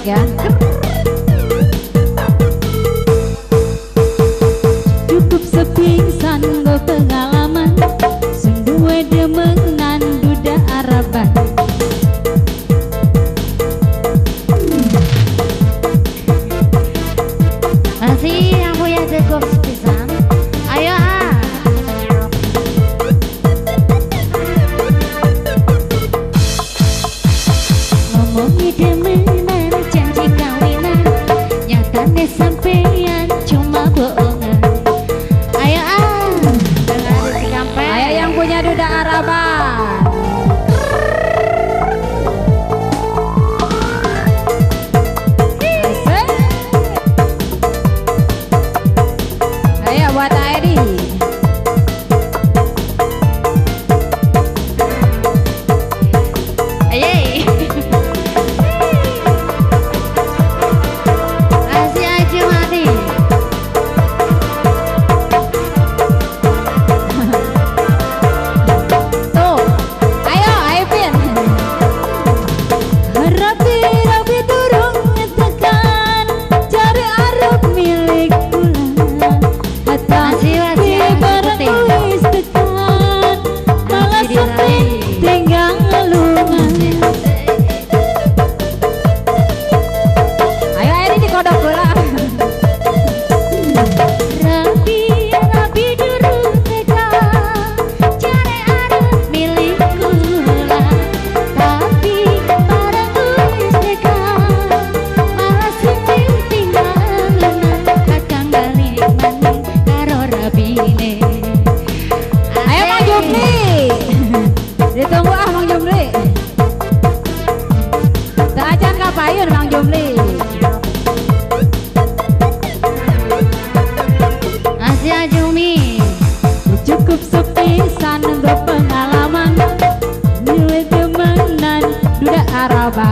Ya. Cukup sepingsan go pengalaman sendue demengan duda Araban. Masih yang punya cukup sepisan. Ayo ngomongi demenan janji kawinan nyatane sampeyan cuma bohongan. Ayo Ayo yang punya duda Araban. Ayo buat Edi. Ditunggu Mang Jumli. Tak acan kapayun Mang Jumli. Asia Jumi. Cukup sepisan untuk pengalaman nilai demenan duda Araban.